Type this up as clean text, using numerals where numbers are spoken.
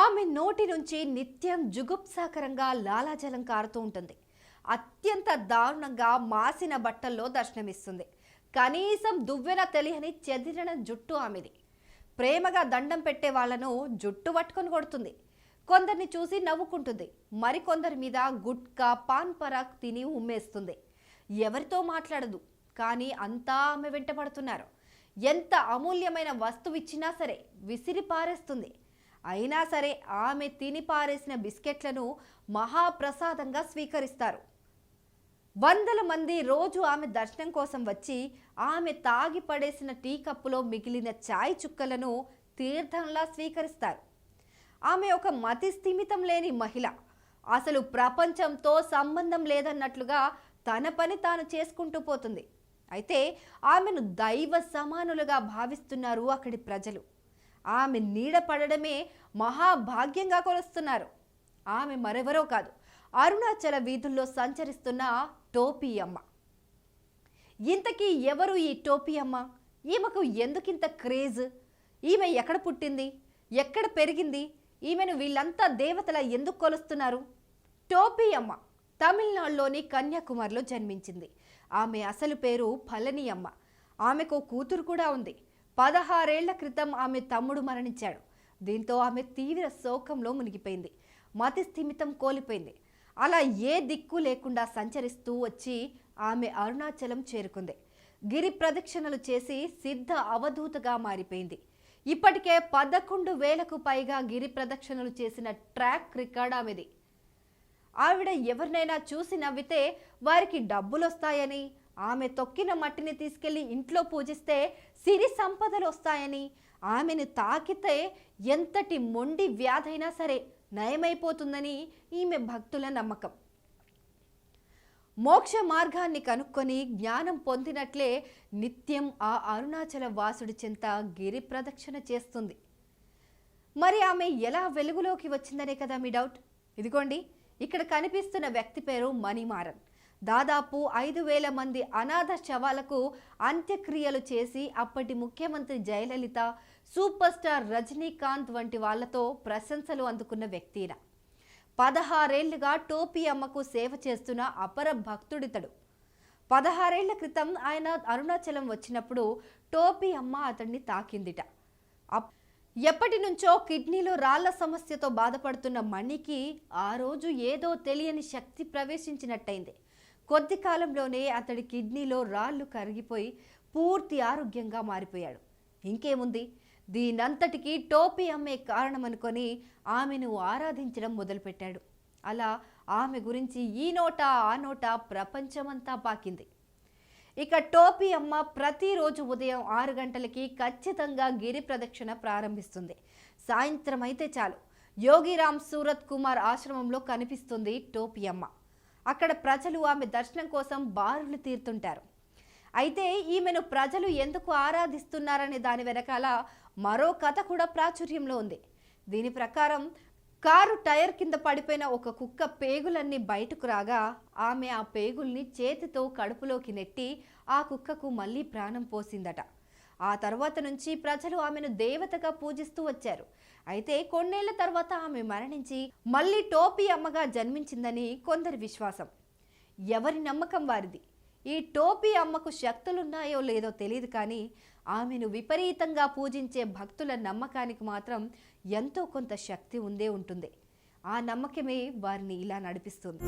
ఆమె నోటి నుంచి నిత్యం జుగుప్సాకరంగా లాలాజలం కారుతూ ఉంటుంది. అత్యంత దారుణంగా మాసిన బట్టల్లో దర్శనమిస్తుంది. కనీసం దువ్వెన తెలియని చెదిరిన జుట్టు ఆమెది. ప్రేమగా దండం పెట్టే వాళ్లను జుట్టు పట్టుకొని కొడుతుంది. కొందరిని చూసి నవ్వుకుంటుంది. మరికొందరి మీద గుట్కా పాన్ పరాక్ తిని ఉమ్మేస్తుంది. ఎవరితో మాట్లాడదు, కానీ అంతా ఆమె వెంటబడుతున్నారు. ఎంత అమూల్యమైన వస్తువు ఇచ్చినా సరే విసిరి పారేస్తుంది. అయినా సరే ఆమె తిని పారేసిన బిస్కెట్లను మహాప్రసాదంగా స్వీకరిస్తారు. వందల మంది రోజు ఆమె దర్శనం కోసం వచ్చి ఆమె తాగి పడేసిన టీ కప్పులో మిగిలిన చాయ్ చుక్కలను తీర్థంలా స్వీకరిస్తారు. ఆమె ఒక మతి స్థిమితం లేని మహిళ. అసలు ప్రపంచంతో సంబంధం లేదన్నట్లుగా తన పని తాను చేసుకుంటూ పోతుంది. అయితే ఆమెను దైవ సమానులుగా భావిస్తున్నారు అక్కడి ప్రజలు. ఆమె నీడ పడడమే మహాభాగ్యంగా కొలుస్తున్నారు. ఆమె మరెవరో కాదు, అరుణాచల వీధుల్లో సంచరిస్తున్న టోపీ అమ్మ. ఇంతకీ ఎవరు ఈ టోపీ అమ్మ? ఈమెకు ఎందుకింత క్రేజ్? ఈమె ఎక్కడ పుట్టింది, ఎక్కడ పెరిగింది? ఈమెను వీళ్ళంతా దేవతల ఎందుకు కొలుస్తున్నారు? టోపీ అమ్మ తమిళనాడులోని కన్యాకుమారిలో జన్మించింది. ఆమె అసలు పేరు ఫలని అమ్మ. ఆమెకు కూతురు కూడా ఉంది. 16 ఏళ్ల క్రితం ఆమె తమ్ముడు మరణించాడు. దీంతో ఆమె తీవ్ర శోకంలో మునిగిపోయింది. మతి స్థిమితం కోల్పోయింది. అలా ఏ దిక్కు లేకుండా సంచరిస్తూ వచ్చి ఆమె అరుణాచలం చేరుకుంది. గిరి ప్రదక్షిణలు చేసి సిద్ధ అవధూతగా మారిపోయింది. ఇప్పటికే 11,000కు పైగా గిరి ప్రదక్షిణలు చేసిన ట్రాక్ రికార్డ్ ఆమెది. ఆవిడ ఎవరినైనా చూసి నవ్వితే వారికి డబ్బులు వస్తాయని, ఆమె తొక్కిన మట్టిని తీసుకెళ్లి ఇంట్లో పూజిస్తే సిరి సంపదలు వస్తాయని, ఆమెను తాకితే ఎంతటి మొండి వ్యాధైనా సరే నయమైపోతుందని ఈమె భక్తుల నమ్మకం. మోక్ష మార్గాన్ని కనుక్కొని జ్ఞానం పొందినట్లే నిత్యం ఆ అరుణాచల వాసుడి చెంత గిరి ప్రదక్షిణ చేస్తుంది. మరి ఆమె ఎలా వెలుగులోకి వచ్చిందనే కదా మీ డౌట్. ఇదిగోండి, ఇక్కడ కనిపిస్తున్న వ్యక్తి పేరు మణిమారన్. దాదాపు 5,000 మంది అనాథ శవాలకు అంత్యక్రియలు చేసి అప్పటి ముఖ్యమంత్రి జయలలిత, సూపర్ స్టార్ రజనీకాంత్ వంటి వాళ్లతో ప్రశంసలు అందుకున్న వ్యక్తిన. 16 ఏళ్లుగా టోపీ అమ్మకు సేవ చేస్తున్న అపర భక్తుడితడు. 16 ఏళ్ల క్రితం ఆయన అరుణాచలం వచ్చినప్పుడు టోపీ అమ్మ అతన్ని తాకిందిట. ఎప్పటి నుంచో కిడ్నీలో రాళ్ల సమస్యతో బాధపడుతున్న మణికి ఆ రోజు ఏదో తెలియని శక్తి ప్రవేశించినట్టయింది. కొద్ది కాలంలోనే అతడి కిడ్నీలో రాళ్లు కరిగిపోయి పూర్తి ఆరోగ్యంగా మారిపోయాడు. ఇంకేముంది, దీనంతటికీ టోపీ అమ్మే కారణమనుకొని ఆమెను ఆరాధించడం మొదలుపెట్టాడు. అలా ఆమె గురించి ఈ నోట ఆ నోట ప్రపంచమంతా పాకింది. ఇక టోపీ అమ్మ ప్రతిరోజు ఉదయం 6 గంటలకి ఖచ్చితంగా గిరి ప్రదక్షిణ ప్రారంభిస్తుంది. సాయంత్రం అయితే చాలు యోగిరామ్ సూరత్ కుమార్ ఆశ్రమంలో కనిపిస్తుంది టోపీ అమ్మ. అక్కడ ప్రజలు ఆమె దర్శనం కోసం బారులు తీరుతుంటారు. అయితే ఈమెను ప్రజలు ఎందుకు ఆరాధిస్తున్నారనే దాని వెనకాల మరో కథ కూడా ప్రాచుర్యంలో ఉంది. దీని ప్రకారం కారు టైర్ కింద పడిపోయిన ఒక కుక్క పేగులన్నీ బయటకు రాగా ఆమె ఆ పేగుల్ని చేతితో కడుపులోకి నెట్టి ఆ కుక్కకు మళ్ళీ ప్రాణం పోసిందట. ఆ తర్వాత నుంచి ప్రజలు ఆమెను దేవతగా పూజిస్తూ వచ్చారు. అయితే కొన్నేళ్ల తర్వాత ఆమె మరణించి మళ్ళీ టోపీ అమ్మగా జన్మించిందని కొందరి విశ్వాసం. ఎవరి నమ్మకం వారిది. ఈ టోపీ అమ్మకు శక్తులున్నాయో లేదో తెలియదు, కానీ ఆమెను విపరీతంగా పూజించే భక్తుల నమ్మకానికి మాత్రం ఎంతో కొంత శక్తి ఉందే ఉంటుంది. ఆ నమ్మకమే వారిని ఇలా నడిపిస్తుంది.